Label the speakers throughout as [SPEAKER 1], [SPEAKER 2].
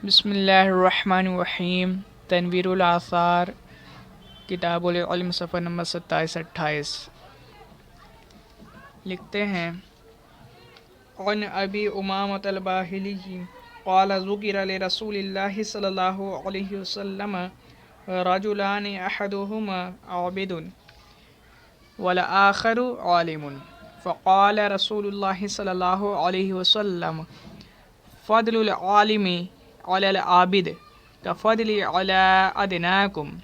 [SPEAKER 1] بسم اللہ الرحمن الرحیم۔ تنویر الآثار، کتاب العلم، صفحہ نمبر 27-28۔ لکھتے ہیں عن ابی امامۃ الباہلی قال ذکر لرسول اللہ صلی اللہ علیہ وسلم رجلان احدہما عابد والآخر عالم فقال رسول اللہ صلی اللہ علیہ وسلم فضل العالم على العابد كفضل على أدناكم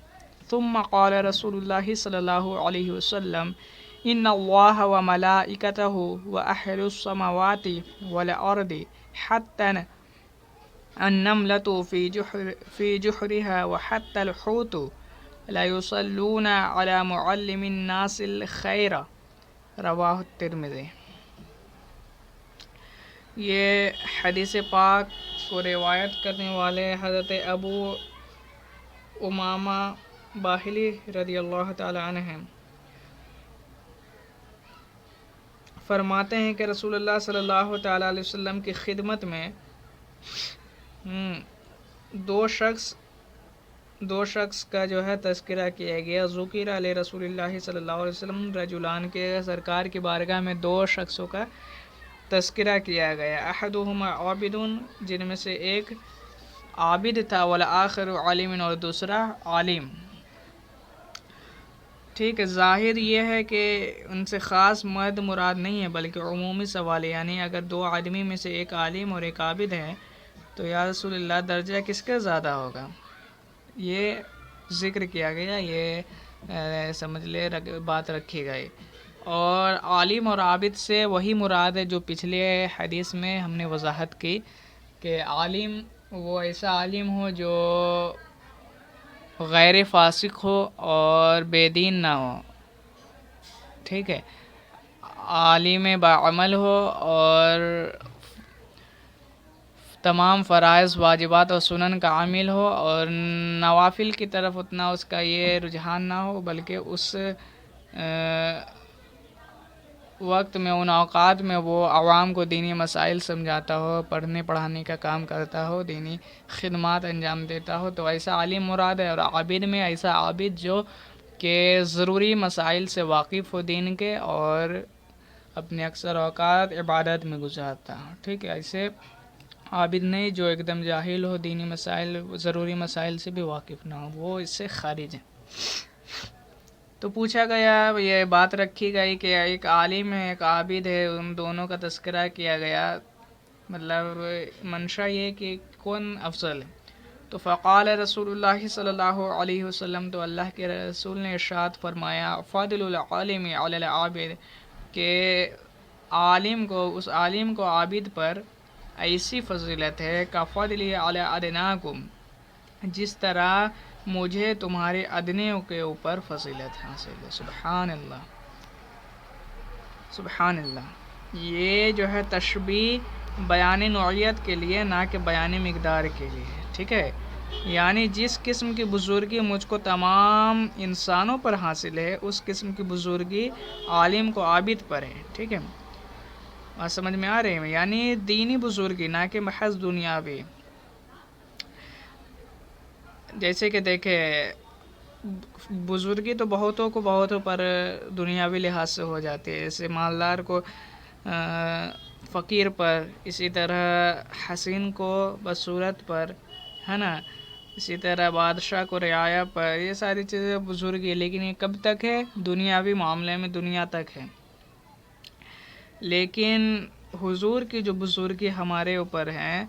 [SPEAKER 1] ثم قال رسول الله صلى الله عليه وسلم إن الله وملائكته وأهل السماوات والأرض حتى النملة في جحرها وحتى الحوت لا يصلون على معلم الناس الخير رواہ الترمذی۔ یہ حدیث پاک کو روایت کرنے والے حضرت ابو امامہ باہلی رضی اللہ تعالی عنہ ہیں۔ فرماتے ہیں کہ رسول اللہ صلی اللہ تعالی علیہ وسلم کی خدمت میں دو شخص کا جو ہے تذکرہ کیا گیا۔ ذکر علی رسول اللہ صلی اللہ علیہ وسلم رجلان کے سرکار کی بارگاہ میں دو شخصوں کا تذکرہ کیا گیا۔ احدہما عابد، جن میں سے ایک عابد تھا، والآخر عالم، اور دوسرا عالم۔ ٹھیک ہے، ظاہر یہ ہے کہ ان سے خاص مرد مراد نہیں ہے بلکہ عمومی سوال ہے، یعنی اگر دو آدمی میں سے ایک عالم اور ایک عابد ہے تو یا رسول اللہ درجہ کس کا زیادہ ہوگا، یہ ذکر کیا گیا، یہ سمجھ لے بات رکھی گئی۔ اور عالم اور عابد سے وہی مراد ہے جو پچھلے حدیث میں ہم نے وضاحت کی کہ عالم وہ ایسا عالم ہو جو غیر فاسق ہو اور بے دین نہ ہو، ٹھیک ہے، عالم باعمل ہو اور تمام فرائض، واجبات اور سنن کا عامل ہو، اور نوافل کی طرف اتنا اس کا یہ رجحان نہ ہو بلکہ اس وقت میں، ان اوقات میں وہ عوام کو دینی مسائل سمجھاتا ہو، پڑھنے پڑھانے کا کام کرتا ہو، دینی خدمات انجام دیتا ہو، تو ایسا عالم مراد ہے۔ اور عابد میں ایسا عابد جو کہ ضروری مسائل سے واقف ہو دین کے اور اپنے اکثر اوقات عبادت میں گزارتا ہو، ٹھیک ہے، ایسے عابد نہیں جو ایک دم جاہل ہو، دینی مسائل، ضروری مسائل سے بھی واقف نہ ہو، وہ اس سے خارج ہیں۔ تو پوچھا گیا، یہ بات رکھی گئی کہ ایک عالم ہے ایک عابد ہے، ان دونوں کا تذکرہ کیا گیا، مطلب منشا یہ کہ کون افضل ہے۔ تو فقال رسول اللہ صلی اللہ علیہ وسلم، تو اللہ کے رسول نے ارشاد فرمایا، فضل العالم علی العابد، کہ عالم کو، اس عالم کو عابد پر ایسی فضیلت ہے کہ فضلی علی ادناکم، جس طرح مجھے تمہارے ادنیوں کے اوپر فضیلت حاصل ہے۔ سبحان اللہ، سبحان اللہ۔ یہ جو ہے تشبیہ بیان نوعیت کے لیے، نہ کہ بیان مقدار کے لیے، ٹھیک ہے، یعنی جس قسم کی بزرگی مجھ کو تمام انسانوں پر حاصل ہے، اس قسم کی بزرگی عالم کو عابد پر ہے، ٹھیک ہے، بات سمجھ میں آ رہی ہے، یعنی دینی بزرگی نہ کہ محض دنیاوی۔ جیسے کہ دیکھے، بزرگی تو بہتوں کو بہتوں پر دنیاوی لحاظ سے ہو جاتی ہے، جیسے مالدار کو فقیر پر، اسی طرح حسین کو بصورت پر، ہے نا، اسی طرح بادشاہ کو رعایا پر، یہ ساری چیزیں بزرگی، لیکن یہ کب تک ہے؟ دنیاوی معاملے میں، دنیا تک ہے۔ لیکن حضور کی جو بزرگی ہمارے اوپر ہیں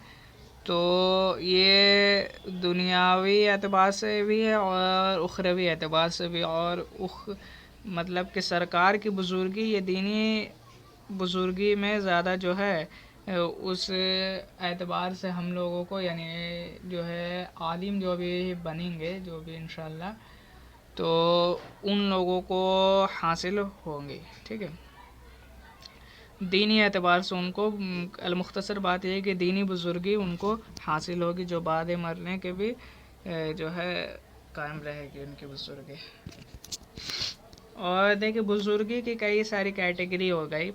[SPEAKER 1] تو یہ دنیاوی اعتبار سے بھی ہے اور اخروی اعتبار سے بھی، اور مطلب کہ سرکار کی بزرگی یہ دینی بزرگی میں زیادہ جو ہے، اس اعتبار سے ہم لوگوں کو، یعنی جو ہے عالم جو بھی بنیں گے، جو بھی انشاءاللہ، تو ان لوگوں کو حاصل ہوں گے، ٹھیک ہے، دینی اعتبار سے ان کو، المختصر بات یہ ہے کہ دینی بزرگی ان کو حاصل ہوگی، جو بعد مرنے کے بھی جو ہے قائم رہے گی ان کی بزرگی۔ اور دیکھیں، بزرگی کی کئی ساری کیٹیگری ہو گئی،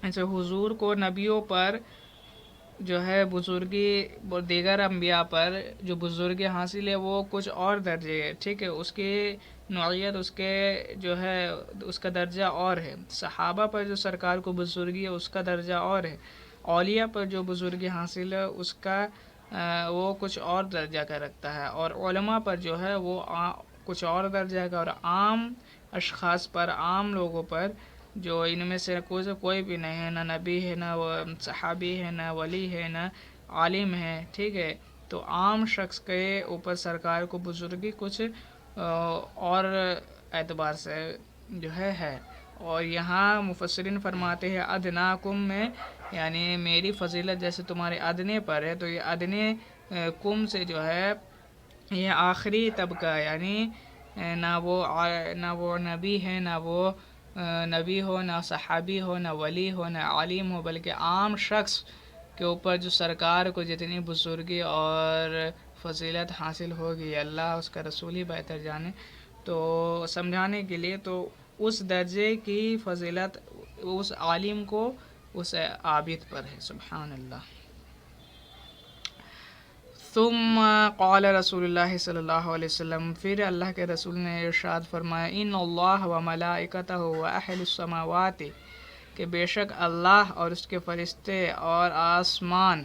[SPEAKER 1] ایسے حضور کو نبیوں پر جو ہے بزرگی دیگر انبیاء پر جو بزرگی حاصل ہے وہ کچھ اور درجے ہے، ٹھیک ہے، اس کی نوعیت، اس کے جو ہے اس کا درجہ اور ہے. صحابہ پر جو سرکار کو بزرگی ہے اس کا درجہ اور ہے. اولیاء پر جو بزرگی حاصل ہے اس کا وہ کچھ اور درجہ کا رکھتا ہے، اور علماء پر جو ہے وہ کچھ اور درجہ کا، اور عام اشخاص پر، عام لوگوں پر جو ان میں سے کوئی بھی نہیں ہے، نہ نبی ہے، نہ صحابی ہے، نہ ولی ہے، نہ عالم ہے، ٹھیک ہے، تو عام شخص کے اوپر سرکار کو بزرگی کچھ اور اعتبار سے جو ہے. اور یہاں مفسرین فرماتے ہیں ادناکم میں، یعنی میری فضیلت جیسے تمہارے ادنے پر ہے، تو یہ ادنے کم سے جو ہے یہ آخری طبقہ، یعنی نہ وہ نبی ہے، نہ وہ نبی ہو، نہ صحابی ہو، نہ ولی ہو، نہ عالم ہو، بلکہ عام شخص کے اوپر جو سرکار کو جتنی بزرگی اور فضیلت حاصل ہوگی، اللہ اس کا رسول ہی بہتر جانے. تو سمجھانے کے لیے تو اس درجے کی فضیلت اس عالم کو اس عابد پر ہے. سبحان اللہ. ثم قال رسول اللہ صلی اللہ علیہ وسلم، پھر اللہ کے رسول نے ارشاد فرمایا، ان اللہ و ملائکتہ و اہل السماوات، کہ بے شک اللہ اور اس کے فرشتے اور آسمان،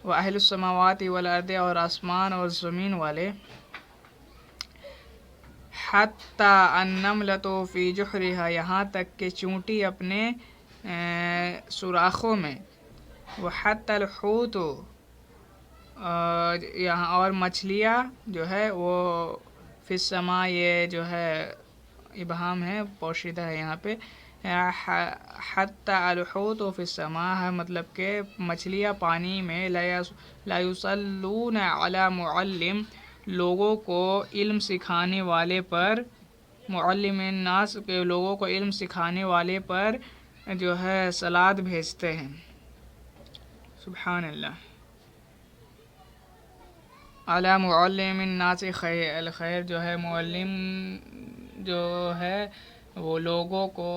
[SPEAKER 1] و اہل السماوات والارض، اور آسمان اور زمین والے، حتی النملۃ فی جحرہا، یہاں تک کہ چونٹی اپنے سوراخوں میں، وحتی الحوت، یہاں اور مچھلیاں جو ہے وہ فی السماء، یہ جو ہے ابہام ہے، پوشیدہ ہے یہاں پہ، حتی الحوت فی السماء، مطلب کہ مچھلیاں پانی میں، لا یصلون علی معلم، لوگوں کو علم سکھانے والے پر، معلم الناس کے لوگوں کو علم سکھانے والے پر جو ہے صلوات بھیجتے ہیں. سبحان اللہ. علی معلم الناس الخیر، جو ہے معلم جو ہے وہ لوگوں کو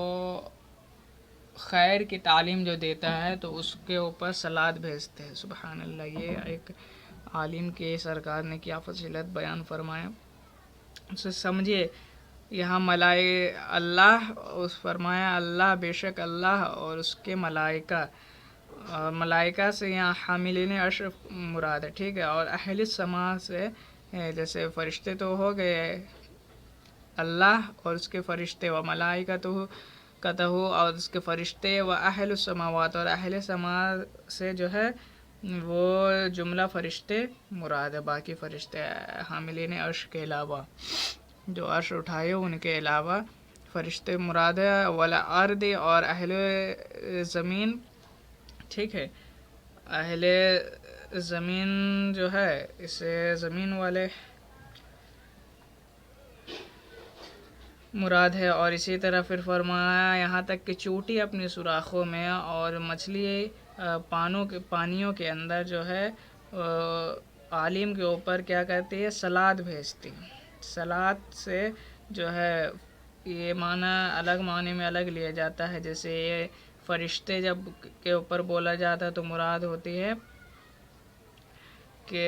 [SPEAKER 1] خیر کی تعلیم جو دیتا ہے تو اس کے اوپر صلوات بھیجتے ہیں. سبحان اللہ. یہ ایک عالم کے سرکار نے کیا فضیلت بیان فرمایا، اسے سمجھے. یہاں اللہ فرمایا، اللہ بے شک اللہ اور اس کے ملائکہ، ملائکہ سے یہاں حاملین عرش مراد ہے، ٹھیک ہے، اور اہل السماء سے جیسے فرشتے تو ہو گئے، اللہ اور اس کے فرشتے، و ملائکتہ اور اس کے فرشتے، و اہل السماوات، اور اہل سماء سے جو ہے وہ جملہ فرشتے مراد ہے، باقی فرشتے حاملین عرش کے علاوہ، جو عرش اٹھائے ان کے علاوہ فرشتے مراد ہے. والارض، اور اہل زمین، ٹھیک ہے، اہل زمین جو ہے اسے زمین والے مراد ہے. اور اسی طرح پھر فرمایا یہاں تک کہ چوٹی اپنے سوراخوں میں، اور مچھلی پانیوں کے اندر جو ہے عالم کے اوپر کیا کرتی ہے، صلوات بھیجتی. صلوات سے جو ہے یہ معنی الگ معنی میں الگ لیا جاتا ہے. جیسے یہ فرشتے جب کے اوپر بولا جاتا ہے تو مراد ہوتی ہے کہ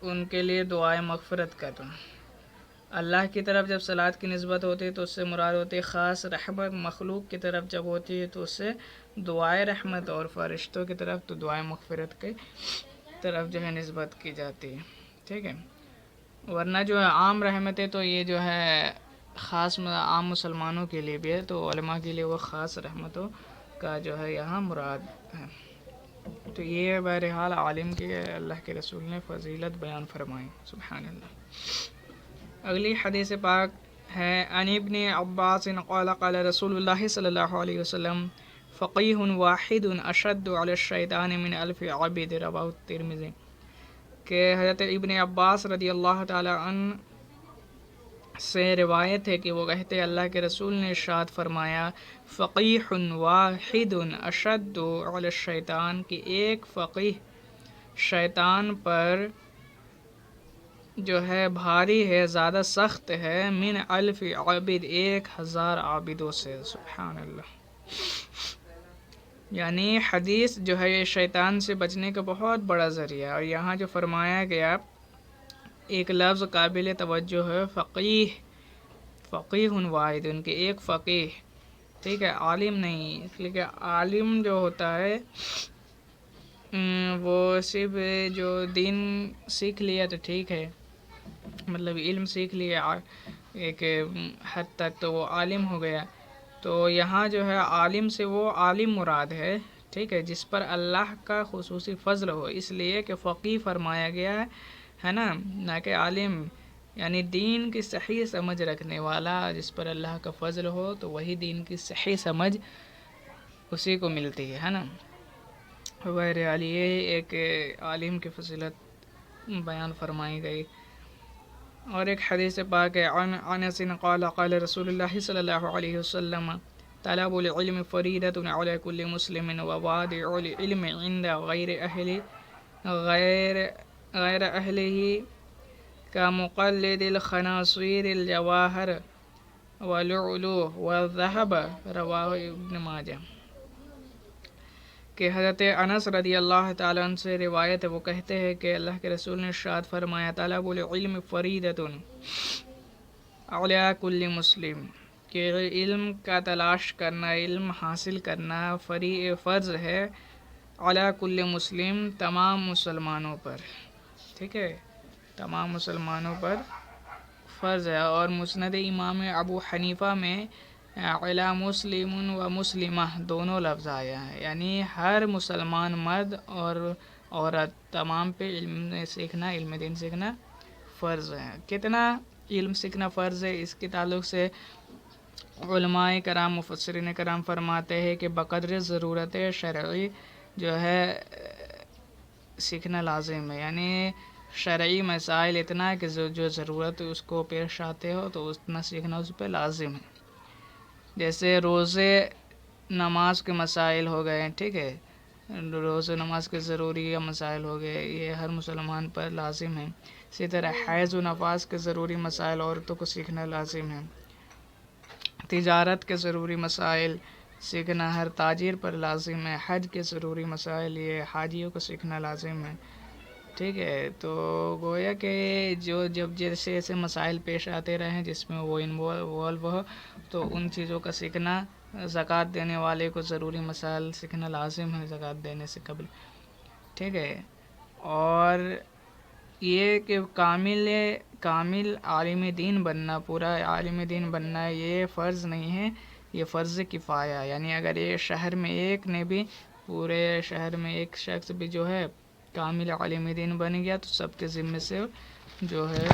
[SPEAKER 1] ان کے لیے دعائے مغفرت کرنا. اللہ کی طرف جب صلوات کی نسبت ہوتی ہے تو اس سے مراد ہوتی ہے خاص رحمت. مخلوق کی طرف جب ہوتی ہے تو اس سے دعائے رحمت، اور فرشتوں کی طرف تو دعائے مغفرت کی طرف جو ہے نسبت کی جاتی ہے، ٹھیک ہے. ورنہ جو ہے عام رحمتیں تو یہ جو ہے خاص عام مسلمانوں کے لیے بھی ہے، تو علماء کے لیے وہ خاص رحمتوں کا جو ہے یہاں مراد ہے. تو یہ بہرحال عالم کی اللہ کے رسول نے فضیلت بیان فرمائی. سبحان اللہ. اگلی حدیث پاک ہے عن ابن عباس قال قال رسول اللہ صلی اللہ علیہ وسلم، فقیہ واحد اشد علی الشیطان من الف عبد، رواه الترمذی. کہ حضرت ابن عباس رضی اللہ تعالی عنہ سے روایت ہے کہ وہ کہتے اللہ کے رسول نے ارشاد فرمایا، فقیہ واحد اشد علی الشیطان، کہ ایک فقیہ شیطان پر جو ہے بھاری ہے، زیادہ سخت ہے، من الف عبد، 1000 عابدوں سے. سبحان اللہ. یعنی حدیث جو ہے یہ شیطان سے بچنے کا بہت بڑا ذریعہ ہے۔ اور یہاں جو فرمایا گیا ایک لفظ قابل توجہ ہے، فقیہ، فقیہ واحد، ان کے ایک فقیہ، ٹھیک ہے، عالم نہیں، اس لیے کہ عالم جو ہوتا ہے وہ صرف جو دین سیکھ لیا تو ٹھیک ہے، مطلب علم سیکھ لیا ایک حد تک تو وہ عالم ہو گیا۔ تو یہاں جو ہے عالم سے وہ عالم مراد ہے، ٹھیک ہے، جس پر اللہ کا خصوصی فضل ہو، اس لیے کہ فقیہ فرمایا گیا ہے نا، نہ کہ عالم، یعنی دین کی صحیح سمجھ رکھنے والا جس پر اللہ کا فضل ہو تو وہی دین کی صحیح سمجھ اسی کو ملتی ہے نا۔ بہرحال یہ ایک عالم کی فضیلت بیان فرمائی گئی۔ اور ایک حدیث پاک ہے، عن انس قال قال رسول اللہ صلی اللہ علیہ وسلم طلب العلم فریدۃ علی کل مسلم ووادع العلم عند غیر اہلہ کمقلد الخناصیر الجواہر واللؤلؤ والذہب، رواہ ابن ماجہ۔ کہ حضرت انس رضی اللہ تعالیٰ عنہ سے روایت ہے، وہ کہتے ہیں کہ اللہ کے رسول نے ارشاد فرمایا، طلب العلم فریدۃ علی کل مسلم، کہ علم کا تلاش کرنا، علم حاصل کرنا فرض ہے علی کل مسلم، تمام مسلمانوں پر، ٹھیک ہے، تمام مسلمانوں پر فرض ہے۔ اور مسند امام ابو حنیفہ میں علی مسلم و مسلمہ دونوں لفظ آیا ہے، یعنی ہر مسلمان مرد اور عورت تمام پہ علم سیکھنا، علم دین سیکھنا فرض ہے۔ کتنا علم سیکھنا فرض ہے، اس کے تعلق سے علماء کرام، مفسرین کرام فرماتے ہیں کہ بقدر ضرورت شرعی جو ہے سیکھنا لازم ہے، یعنی شرعی مسائل اتنا ہے کہ جو ضرورت اس کو پیش آتے ہو تو اتنا سیکھنا اس پہ لازم ہے۔ جیسے روزے نماز کے مسائل ہو گئے، ٹھیک ہے، روزے نماز کے ضروری مسائل ہو گئے، یہ ہر مسلمان پر لازم ہے۔ اسی طرح حیض و نفاس کے ضروری مسائل عورتوں کو سیکھنا لازم ہے۔ تجارت کے ضروری مسائل سیکھنا ہر تاجر پر لازم ہے۔ حج کے ضروری مسائل یہ حاجیوں کو سیکھنا لازم ہے، ٹھیک ہے۔ تو گویا کہ جب جیسے ایسے مسائل پیش آتے رہیں جس میں وہ انوالو ہو تو ان چیزوں کا سیکھنا، زکوٰۃ دینے والے کو ضروری مسائل سیکھنا لازم ہے زکوٰۃ دینے سے قبل، ٹھیک ہے۔ اور یہ کہ کامل عالم دین بننا، پورا عالم دین بننا یہ فرض نہیں ہے، یہ فرض کفایہ، یعنی اگر یہ شہر میں ایک نے بھی، پورے شہر میں ایک شخص بھی جو ہے کامل عالم دین بن گیا تو سب کے ذمے سے جو ہے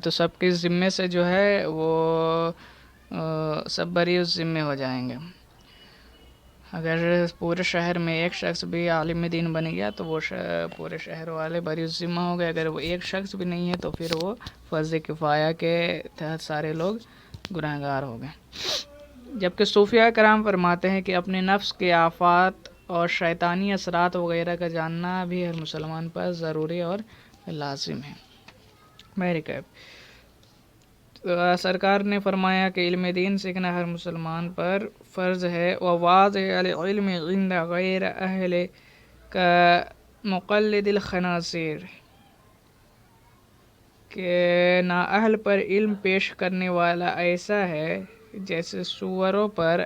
[SPEAKER 1] تو سب کے ذمے سے جو ہے وہ سب بری اس ذمے ہو جائیں گے۔ اگر پورے شہر میں ایک شخص بھی عالم دین بن گیا تو وہ پورے شہر والے بری اس ذمہ ہو گئے، اگر وہ ایک شخص بھی نہیں ہے تو پھر وہ فرض کفایہ کے تحت سارے لوگ گنہگار ہو گئے۔ جبکہ صوفیہ کرام فرماتے ہیں کہ اپنے نفس کے آفات اور شیطانی اثرات وغیرہ کا جاننا بھی ہر مسلمان پر ضروری اور لازم ہے۔ سرکار نے فرمایا کہ علم دین سیکھنا ہر مسلمان پر فرض ہے۔ وواضع العلم عند غیر اہل کا مقلد الخناصیر، کہ نااہل پر علم پیش کرنے والا ایسا ہے جیسے سوروں پر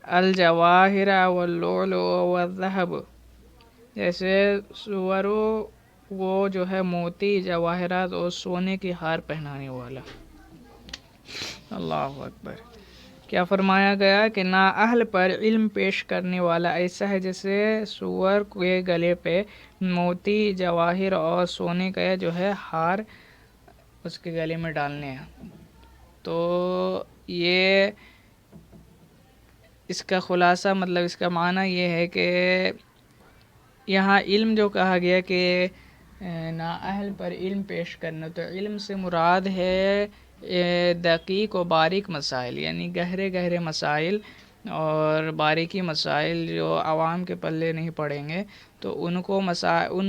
[SPEAKER 1] الجواہر واللؤلؤ والذہب، جیسے سوروں وہ جو ہے موتی، جواہرات اور سونے کی ہار پہنانے والا۔ اللہ اکبر۔ کیا فرمایا گیا کہ نااہل پر علم پیش کرنے والا ایسا ہے جیسے سور کے گلے پہ موتی، جواہر اور سونے کا جو ہے ہار اس کے گلے میں ڈالنے ہیں۔ تو یہ اس کا خلاصہ، مطلب اس کا معنی یہ ہے کہ یہاں علم جو کہا گیا کہ نااہل پر علم پیش کرنا، تو علم سے مراد ہے دقیق و باریک مسائل، یعنی گہرے مسائل اور باریکی مسائل جو عوام کے پلے نہیں پڑیں گے، تو ان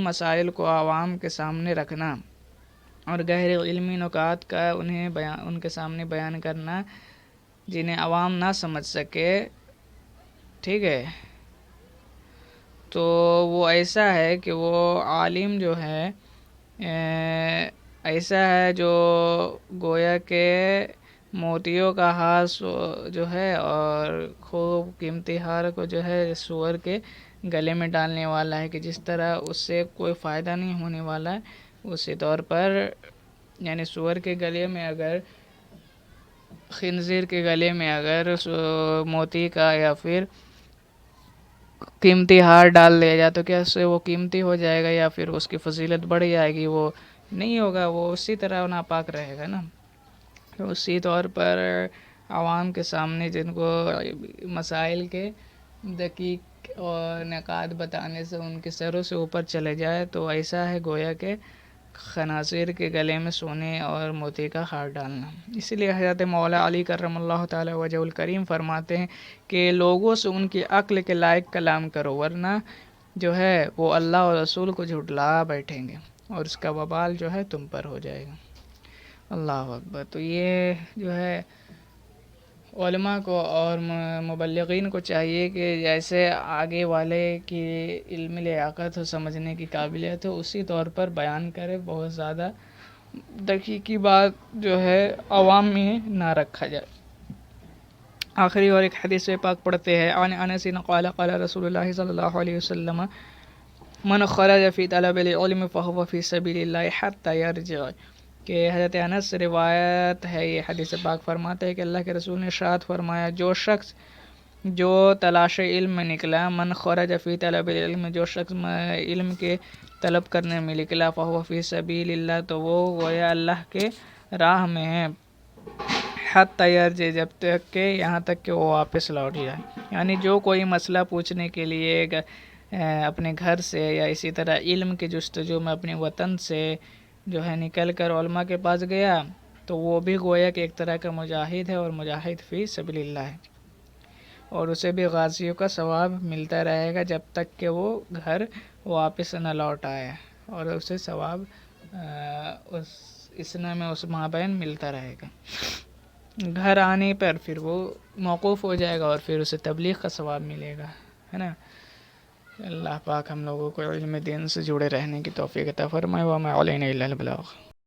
[SPEAKER 1] مسائل کو عوام کے سامنے رکھنا، اور گہرے علمی نکات کا ان کے سامنے بیان کرنا جنہیں عوام نہ سمجھ سکے، ٹھیک ہے، تو وہ ایسا ہے کہ وہ عالم جو ہے ایسا ہے جو گویا کہ موتیوں کا ہار جو ہے اور خوب قیمتی ہار کو جو ہے سور کے گلے میں ڈالنے والا ہے، کہ جس طرح اس سے کوئی فائدہ نہیں ہونے والا ہے، اسی طور پر یعنی سور کے گلے میں اگر خنزیر کے گلے میں اگر موتی کا یا پھر قیمتی ہار ڈال دیا جائے تو کیا اس سے وہ قیمتی ہو جائے گا یا پھر اس کی فضیلت بڑھ جائے گی؟ وہ نہیں ہوگا، وہ اسی طرح ناپاک رہے گا نا۔ تو اسی طور پر عوام کے سامنے جن کو مسائل کے دقیق اور نکات بتانے سے ان کے سروں سے اوپر چلے جائے تو ایسا ہے گویا کہ خنازیر کے گلے میں سونے اور موتی کا ہار ڈالنا۔ اسی لیے حضرت مولا علی کرم اللہ تعالی وجہ الکریم فرماتے ہیں کہ لوگوں سے ان کی عقل کے لائق کلام کرو، ورنہ جو ہے وہ اللہ اور رسول کو جھٹلا بیٹھیں گے اور اس کا وبال جو ہے تم پر ہو جائے گا۔ اللہ اکبر۔ تو یہ جو ہے علماء کو اور مبلغین کو چاہیے کہ جیسے آگے والے کی علم لیاقت ہو، سمجھنے کی قابلیت ہو، اسی طور پر بیان کرے، بہت زیادہ دقیقی بات جو ہے عوام میں نہ رکھا جائے۔ آخری اور ایک حدیث پاک پڑھتے ہیں۔ عن انس قال قال رسول اللہ صلی اللہ علیہ وسلم من خرج فی طلب العلم فهو فی سبیل اللہ حتی یرجع، کہ حضرت انس سے روایت ہے، یہ حدیث پاک فرماتے ہیں کہ اللہ کے رسول نے ارشاد فرمایا، جو شخص جو تلاش علم میں نکلا، من خرج فی طلب العلم، جو شخص علم کے طلب کرنے میں نکلا، فهو فی سبیل اللہ، تو وہ گویا اللہ کے راہ میں ہے، حتی یرجع، جب تک کہ یہاں تک کہ وہ واپس لوٹ جائے۔ یعنی جو کوئی مسئلہ پوچھنے کے لیے اپنے گھر سے یا اسی طرح علم کے جستجو میں اپنے وطن سے جو ہے نکل کر علماء کے پاس گیا تو وہ بھی گویا کہ ایک طرح کا مجاہد ہے، اور مجاہد فی سبیل اللہ ہے، اور اسے بھی غازیوں کا ثواب ملتا رہے گا جب تک کہ وہ گھر واپس نہ لوٹ آئے، اور اسے ثواب اس میں اس مابین ملتا رہے گا۔ گھر آنے پر پھر وہ موقوف ہو جائے گا اور پھر اسے تبلیغ کا ثواب ملے گا، ہے نا۔ اللہ پاک ہم لوگوں کو علم دین سے جڑے رہنے کی توفیق عطا فرمائے۔ وما علینا الا البلاغ۔